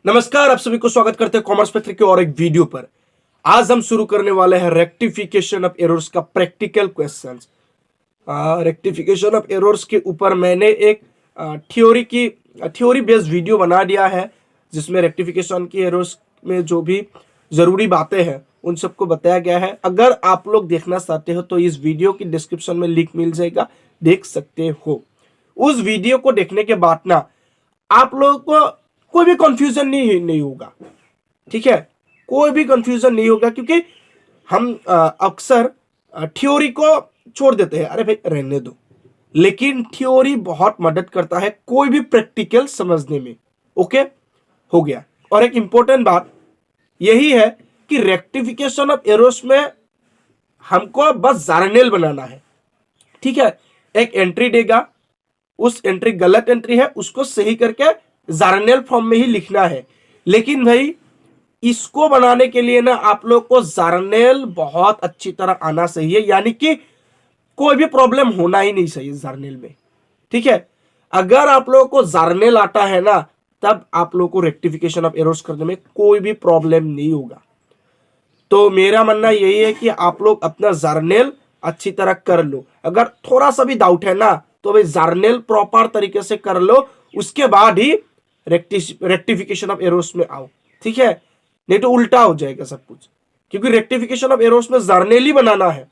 नमस्कार, आप सभी को स्वागत करते हैं कॉमर्स पत्र के और एक वीडियो पर। आज हम शुरू करने वाले हैं रेक्टिफिकेशन ऑफ एरर्स का practical questions. Rectification of errors के ऊपर मैंने एक थ्योरी बेस्ड वीडियो बना दिया है, जिसमें रेक्टिफिकेशन की एरर्स में जो भी जरूरी बातें हैं उन सबको बताया गया है। अगर आप लोग देखना चाहते हो तो इस वीडियो की डिस्क्रिप्शन में लिंक मिल जाएगा, देख सकते हो। उस वीडियो को देखने के बाद ना आप लोगों को कोई भी कंफ्यूजन नहीं होगा, ठीक है। कोई भी कंफ्यूजन नहीं होगा, क्योंकि हम अक्सर थ्योरी को छोड़ देते हैं, अरे भाई रहने दो, लेकिन थ्योरी बहुत मदद करता है कोई भी प्रैक्टिकल समझने में। ओके, हो गया। और एक इंपॉर्टेंट बात यही है कि रेक्टिफिकेशन ऑफ एरर्स में हमको बस जर्नल बनाना है, ठीक है। एक एंट्री देगा, उस एंट्री गलत एंट्री है, उसको सही करके जर्नल फॉर्म में ही लिखना है। लेकिन भाई इसको बनाने के लिए ना आप लोग को जर्नल बहुत अच्छी तरह आना चाहिए, यानी कि कोई भी प्रॉब्लम होना ही नहीं चाहिए जर्नल में, ठीक है। अगर आप लोगों को जर्नल आता है ना, तब आप लोगों को रेक्टिफिकेशन ऑफ एरर्स करने में कोई भी प्रॉब्लम नहीं होगा। तो मेरा मानना यही है कि आप लोग अपना जर्नल अच्छी तरह कर लो। अगर थोड़ा सा भी डाउट है ना, तो भाई जर्नल प्रॉपर तरीके से कर लो, उसके बाद ही रेक्टिफिकेशन ऑफ एरर्स में आओ, ठीक है। नहीं तो उल्टा हो जाएगा सब कुछ, क्योंकि रेक्टिफिकेशन ऑफ एरर्स में जर्नल ही बनाना है,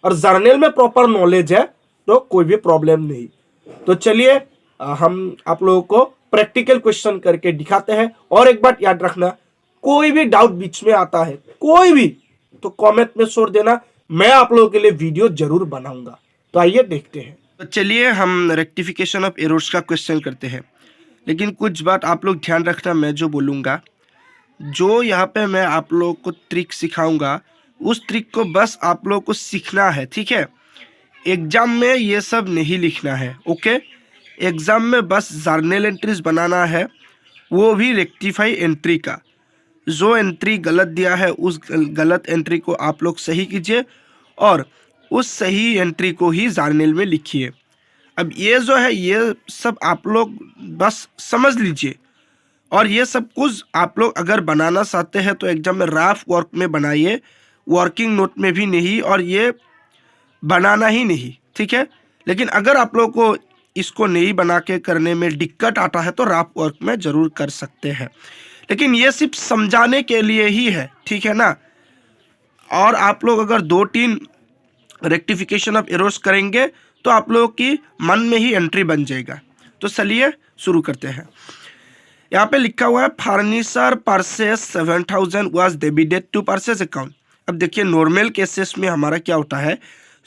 और जर्नल में प्रॉपर नॉलेज है तो कोई भी प्रॉब्लम नहीं। तो चलिए हम आप लोगों को प्रैक्टिकल क्वेश्चन करके दिखाते हैं। और एक बात याद रखना, कोई भी डाउट बीच में आता है कोई भी, तो कमेंट में छोड़ देना, मैं आप लोगों के लिए वीडियो जरूर बनाऊंगा। तो आइए देखते हैं। तो चलिए हम रेक्टिफिकेशन ऑफ एरर्स का क्वेश्चन करते हैं। लेकिन कुछ बात आप लोग ध्यान रखना, मैं जो बोलूँगा, जो यहाँ पे मैं आप लोगों को ट्रिक सिखाऊंगा, उस ट्रिक को बस आप लोगों को सीखना है, ठीक है। एग्जाम में ये सब नहीं लिखना है, ओके। एग्जाम में बस जर्नल एंट्रीज बनाना है, वो भी रेक्टिफाई एंट्री का। जो एंट्री गलत दिया है उस गलत एंट्री को आप लोग सही कीजिए, और उस सही एंट्री को ही जर्नल में लिखिए। अब ये जो है ये सब आप लोग बस समझ लीजिए, और ये सब कुछ आप लोग अगर बनाना चाहते हैं तो एग्जाम में रफ वर्क में बनाइए, वर्किंग नोट में भी नहीं, और ये बनाना ही नहीं, ठीक है। लेकिन अगर आप लोग को इसको नहीं बना के करने में दिक्कत आता है तो रफ वर्क में ज़रूर कर सकते हैं, लेकिन ये सिर्फ समझाने के लिए ही है, ठीक है ना। और आप लोग अगर 2-3 रेक्टिफिकेशन ऑफ एरर्स करेंगे तो आप लोगों की मन में ही एंट्री बन जाएगा। तो चलिए शुरू करते हैं। यहाँ पे लिखा हुआ है furniture purchase 7,000 was debited to purchase account. अब देखिए नॉर्मल केसेस में हमारा क्या होता है,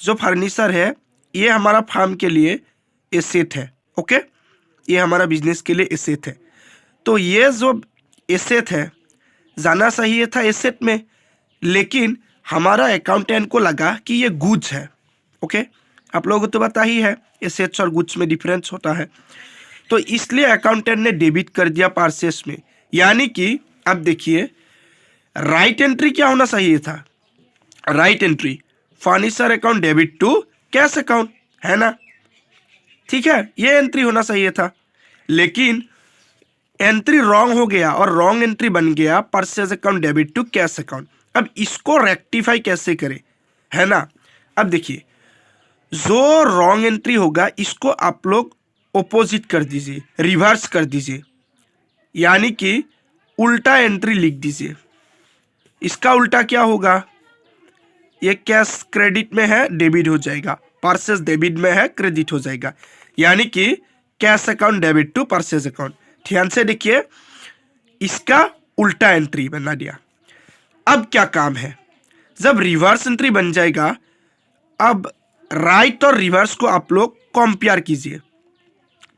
जो फर्नीचर है ये हमारा फार्म के लिए एसेट है, ओके। ये हमारा बिजनेस के लिए एसेट है। तो ये जो एसेट है जाना चाहिए था एसेट में, लेकिन हमारा अकाउंटेंट को लगा कि ये गुड्स है, ओके। आप लोगों को तो पता ही है एसेट्स और गुड्स में डिफरेंस होता है। तो इसलिए अकाउंटेंट ने डेबिट कर दिया परचेस में। यानी कि अब देखिए राइट एंट्री क्या होना चाहिए था, right entry furniture account debit to cash account, है ना, ठीक है। ये एंट्री होना चाहिए था, लेकिन एंट्री रॉन्ग हो गया और रॉन्ग एंट्री बन गया purchase account debit to cash account. अब इसको रेक्टिफाई कैसे करें, है ना। अब देखिए जो रॉन्ग एंट्री होगा इसको आप लोग ऑपोजिट कर दीजिए, रिवर्स कर दीजिए, यानी कि उल्टा एंट्री लिख दीजिए। इसका उल्टा क्या होगा, ये कैश क्रेडिट में है डेबिट हो जाएगा, परचेज डेबिट में है क्रेडिट हो जाएगा, यानी कि cash account debit to purchase account. ध्यान से देखिए, इसका उल्टा एंट्री बना दिया। अब क्या काम है, जब रिवर्स एंट्री बन जाएगा, अब राइट और रिवर्स को आप लोग कंपेयर कीजिए,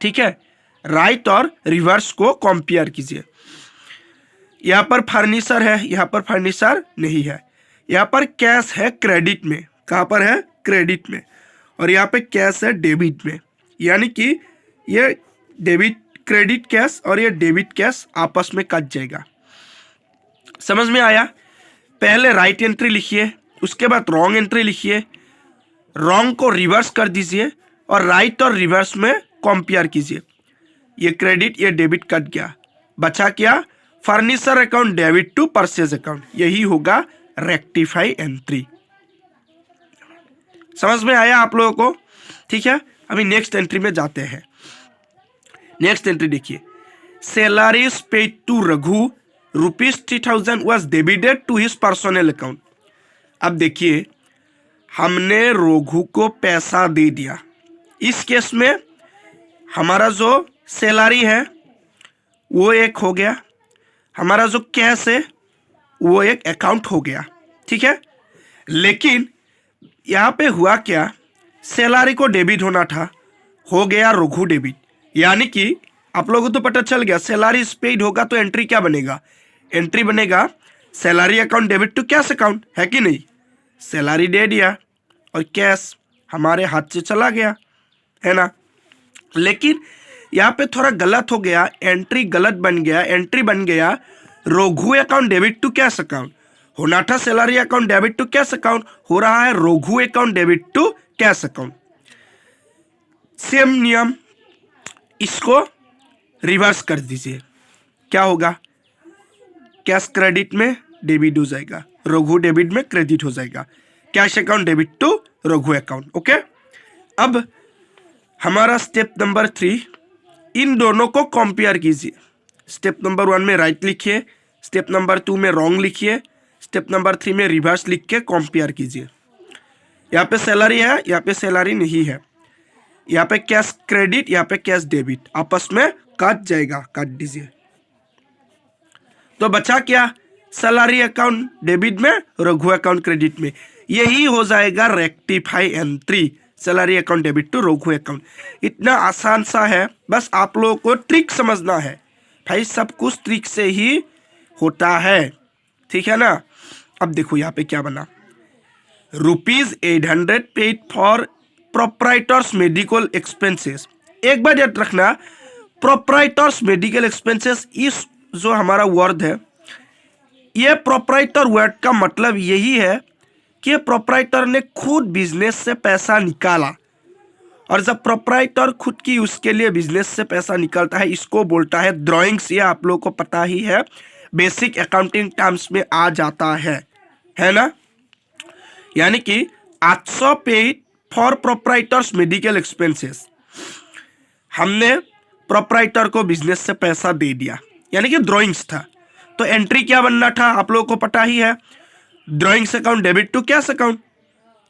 ठीक है। राइट और रिवर्स को कंपेयर कीजिए। यहाँ पर फर्नीचर है, यहाँ पर फर्नीचर नहीं है, यहाँ पर कैश है क्रेडिट में, कहाँ पर है क्रेडिट में, और यहाँ पे कैश है डेबिट में, यानी कि ये डेबिट क्रेडिट कैश और ये डेबिट कैश आपस में कट जाएगा। समझ में आया। पहले राइट एंट्री लिखिए, उसके बाद रॉन्ग एंट्री लिखिए, रॉन्ग को रिवर्स कर दीजिए और राइट और रिवर्स में कंपेयर कीजिए। ये क्रेडिट ये डेबिट कट गया, बचा क्या furniture account debit to purchase account, यही होगा रेक्टिफाई एंट्री। समझ में आया आप लोगों को? ठीक है, अभी नेक्स्ट एंट्री में जाते हैं। नेक्स्ट एंट्री देखिए, salaries paid to Raghu ₹3,000 was debited to his personal account. अब देखिए, हमने रघु को पैसा दे दिया। इस केस में हमारा जो सैलरी है वो एक हो गया, हमारा जो कैश है वो एक अकाउंट हो गया, ठीक है। लेकिन यहाँ पे हुआ क्या, सैलरी को डेबिट होना था, हो गया रघु डेबिट। यानी कि आप लोगों को तो पता चल गया, सैलरी पेड होगा तो एंट्री क्या बनेगा, एंट्री बनेगा salary account debit to cash account, है कि नहीं। सैलरी दे दिया और कैश हमारे हाथ से चला गया, है ना। लेकिन यहाँ पे थोड़ा गलत हो गया, एंट्री गलत बन गया। एंट्री बन गया Raghu account debit to cash account, होना था salary account debit to cash account, हो रहा है Raghu account debit to cash account. Same नियम, इसको रिवर्स कर दीजिए, क्या होगा, कैश क्रेडिट में डेबिट हो जाएगा, रघु डेबिट में क्रेडिट हो जाएगा, cash account debit to Raghu account. Okay, अब हमारा स्टेप नंबर 3, इन दोनों को कंपेयर कीजिए। स्टेप नंबर 1 में राइट लिखिए, स्टेप नंबर 2 में रॉन्ग लिखिए, स्टेप नंबर 3 में रिवर्स लिख के कंपेयर कीजिए। यहाँ पे सैलरी है, यहाँ पे सैलरी नहीं है, यहाँ पे कैश क्रेडिट, यहाँ पे कैश डेबिट, आपस में काट जाएगा, काट दीजिए। तो बचा क्या, सैलरी अकाउंट डेबिट में, रघु अकाउंट क्रेडिट में, यही हो जाएगा rectify entry, salary account debit to Raghu account. इतना आसान सा है, बस आप लोगों को ट्रिक समझना है भाई, सब कुछ ट्रिक से ही होता है, ठीक है ना। अब देखो यहाँ पे क्या बना, ₹800 paid for proprietors medical expenses. एक बार याद रखना, प्रोप्राइटर्स मेडिकल एक्सपेंसेस, इस जो हमारा वर्ड है, ये प्रोप्राइटर वर्ड का मतलब यही है कि प्रोप्राइटर ने खुद बिजनेस से पैसा निकाला, और जब प्रोप्राइटर खुद की उसके लिए बिजनेस से पैसा निकालता है, इसको बोलता है ड्राइंग्स। ये आप लोगों को पता ही है, बेसिक अकाउंटिंग टर्म्स में आ जाता है ना। यानी कि 800 paid for proprietors medical expenses, हमने प्रोप्राइटर को बिजनेस से पैसा दे दिया, यानी कि ड्राइंग्स था। तो एंट्री क्या बनना था, आप लोगों को पता ही है, drawings account debit to cash account.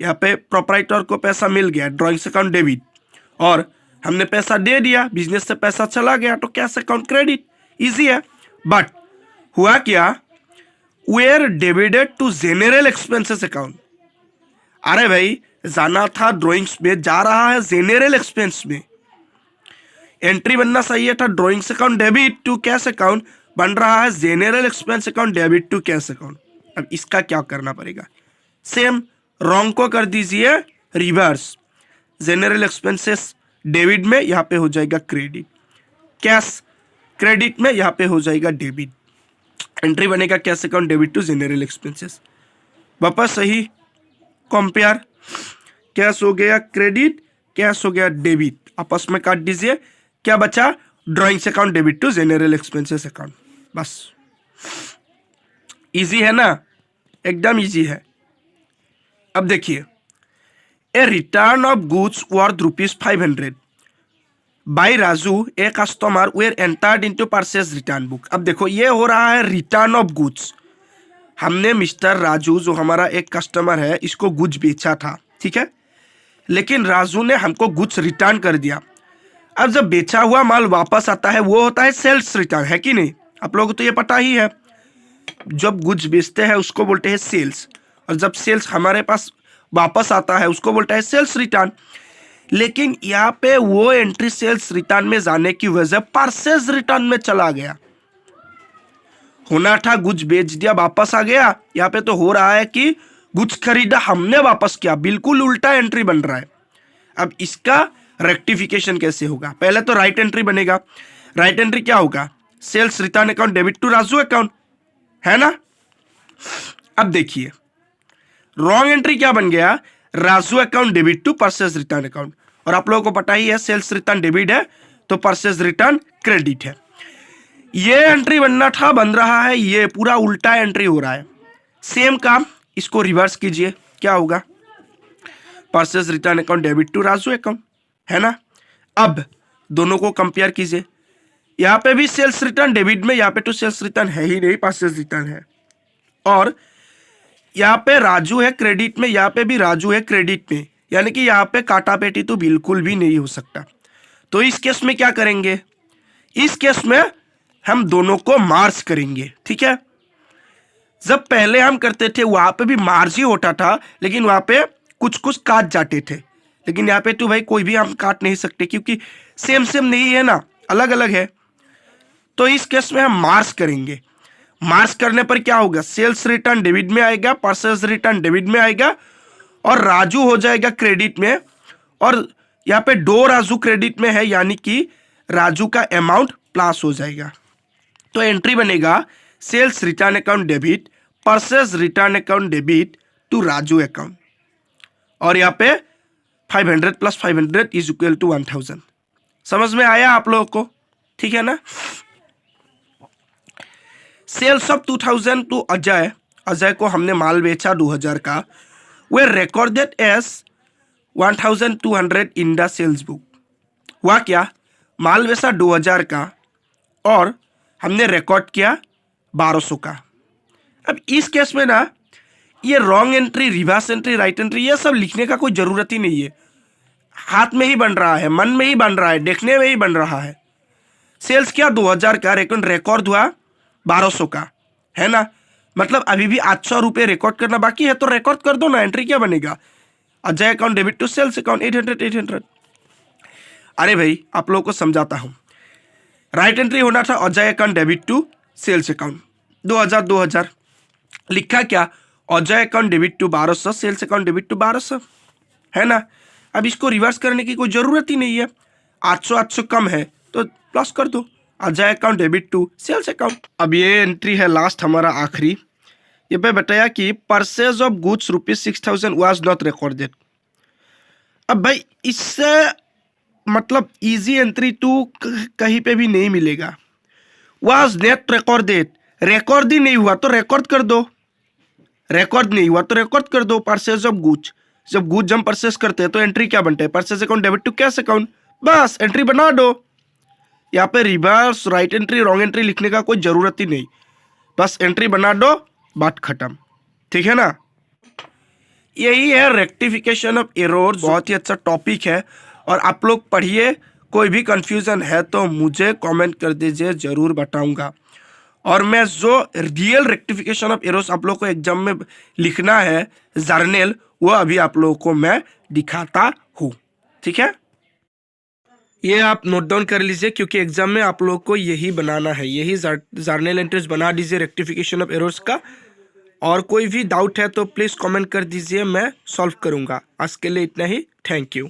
यहाँ पे प्रोप्राइटर को पैसा मिल गया, ड्राइंग्स अकाउंट डेबिट, और हमने पैसा दे दिया, बिजनेस से पैसा चला गया, तो कैश अकाउंट क्रेडिट, इजी है। बट हुआ क्या, were debited to general expenses account. अरे भाई, जाना था ड्राइंग्स में, जा रहा है जेनरल एक्सपेंस में। एंट्री बनना चाहिए था drawings account debit to cash account, बन रहा है general expense account debit to cash account. अब इसका क्या करना पड़ेगा, सेम रॉन्ग को कर दीजिए रिवर्स, जेनरल एक्सपेंसेस डेबिट में यहाँ पे हो जाएगा क्रेडिट, कैश क्रेडिट में यहाँ पे हो जाएगा डेबिट। एंट्री बनेगा cash account debit to general expenses. वापस सही कंपेयर, कैश हो गया क्रेडिट, कैश हो गया डेबिट, आपस में काट दीजिए, क्या बचा, drawings account debit to general expenses account. बस इजी है ना, एकदम इजी है। अब देखिए, a return of goods worth ₹500 by Raju a customer were entered into purchase return book. अब देखो, ये हो रहा है रिटर्न ऑफ गुड्स। हमने मिस्टर राजू, जो हमारा एक कस्टमर है, इसको गुड्स बेचा था, ठीक है, लेकिन राजू ने हमको गुड्स रिटर्न कर दिया। अब जब बेचा हुआ माल वापस आता है, वो होता है सेल्स रिटर्न, है कि नहीं। आप लोगों को तो ये पता ही है, जब गुड्स बेचते हैं उसको बोलते हैं सेल्स, और जब सेल्स हमारे पास वापस आता है उसको बोलता है सेल्स रिटर्न। लेकिन यहाँ पे वो एंट्री सेल्स रिटर्न में जाने की वजह परचेज रिटर्न में चला गया। होना था गुड्स बेच दिया, वापस आ गया, यहाँ पे तो हो रहा है कि गुड्स खरीदा, हमने वापस किया, बिल्कुल उल्टा एंट्री बन रहा है। अब इसका रेक्टिफिकेशन कैसे होगा, पहले तो राइट एंट्री बनेगा। राइट एंट्री क्या होगा, sales return account debit to Raju account, है ना। अब देखिए, रॉन्ग एंट्री क्या बन गया, Raju account debit to purchase return account. और आप लोगों को पता ही है, सेल्स रिटर्न डेबिट है तो परचेज रिटर्न क्रेडिट है। ये एंट्री बनना था, बन रहा है, ये पूरा उल्टा एंट्री हो रहा है। सेम काम, इसको रिवर्स कीजिए, क्या होगा, purchase return account debit to Raju account, है ना। अब दोनों को कंपेयर कीजिए, यहाँ पे भी सेल्स रिटर्न डेबिट में, यहाँ पे तो सेल्स रिटर्न है ही नहीं, परचेज रिटर्न है। और यहाँ पे राजू है क्रेडिट में, यहाँ पे भी राजू है क्रेडिट में, यानी कि यहाँ पे काटा पेटी तो बिल्कुल भी नहीं हो सकता। तो इस केस में क्या करेंगे, इस केस में हम दोनों को मार्ज करेंगे, ठीक है। जब पहले हम करते थे वहां पे भी मार्ज ही होता था, लेकिन वहां पे कुछ कुछ काट जाते थे, लेकिन यहाँ पे तो भाई कोई भी हम काट नहीं सकते क्योंकि सेम सेम नहीं है ना, अलग अलग है। तो इस केस में हम मार्ज करेंगे। मार्ज करने पर क्या होगा, सेल्स रिटर्न डेबिट में आएगा, परचेज रिटर्न डेबिट में आएगा, और राजू हो जाएगा क्रेडिट में, और यहाँ पे दो राजू क्रेडिट में है, यानी कि राजू का अमाउंट प्लस हो जाएगा। तो एंट्री बनेगा sales return account debit, purchase return account debit to Raju account, और यहाँ पे 500 प्लस 500 इज इक्वल टू 1000। समझ में आया आप लोगों को, ठीक है ना। Sales of 2000 to Ajay, Ajay को हमने माल बेचा 2000 का, were recorded as 1200 in the sales book. हुआ क्या, माल बेचा 2000 का और हमने रिकॉर्ड किया 1200 का। अब इस केस में ना ये wrong entry, reverse entry, right entry, ये सब लिखने का कोई ज़रूरत ही नहीं है, हाथ में ही बन रहा है, मन में ही बन रहा है, देखने में ही बन रहा है। सेल्स किया 2000 का, रिकॉर्ड हुआ 1200 का, है ना। मतलब अभी भी 800 रुपये रिकॉर्ड करना बाकी है, तो रिकॉर्ड कर दो ना। एंट्री क्या बनेगा, Ajay account debit to sales account 800। अरे भाई आप लोगों को समझाता हूँ, राइट एंट्री होना था Ajay account debit to sales account 2000 लिखा क्या, Ajay account debit to 1200, sales account debit to 1200, है ना। अब इसको रिवर्स करने की कोई ज़रूरत ही नहीं है, 800 कम है तो प्लस कर दो, Ajay account debit to sales account. अब ये एंट्री है लास्ट हमारा आखिरी, ये पे बताया कि purchase of goods ₹6000 was not recorded. अब भाई इससे मतलब इजी एंट्री टू कहीं पे भी नहीं मिलेगा। वाज नेट रिकॉर्डेड, रिकॉर्ड ही नहीं हुआ तो रिकॉर्ड कर दो, रिकॉर्ड नहीं हुआ तो रिकॉर्ड कर दो। परचेज ऑफ गुड्स, जब गुड्स हम परचेज करते हैं तो एंट्री क्या बनता है, purchase account debit to cash account, बस एंट्री बना दो। यहाँ पे reverse, right entry, wrong entry लिखने का कोई ज़रूरत ही नहीं, बस एंट्री बना दो, बात खत्म, ठीक है ना। यही है रेक्टिफिकेशन ऑफ एरर्स, बहुत ही अच्छा टॉपिक है और आप लोग पढ़िए। कोई भी कंफ्यूजन है तो मुझे कमेंट कर दीजिए, ज़रूर बताऊंगा। और मैं जो रियल रेक्टिफिकेशन ऑफ एरर्स आप लोग को एग्जाम में लिखना है जर्नल, वो अभी आप लोगों को मैं दिखाता हूँ, ठीक है। ये आप नोट डाउन कर लीजिए क्योंकि एग्जाम में आप लोग को यही बनाना है, यही जर्नल एंट्रीज बना दीजिए रेक्टिफिकेशन ऑफ एरर्स का। और कोई भी डाउट है तो प्लीज़ कमेंट कर दीजिए, मैं सॉल्व करूँगा। आज के लिए इतना ही, थैंक यू।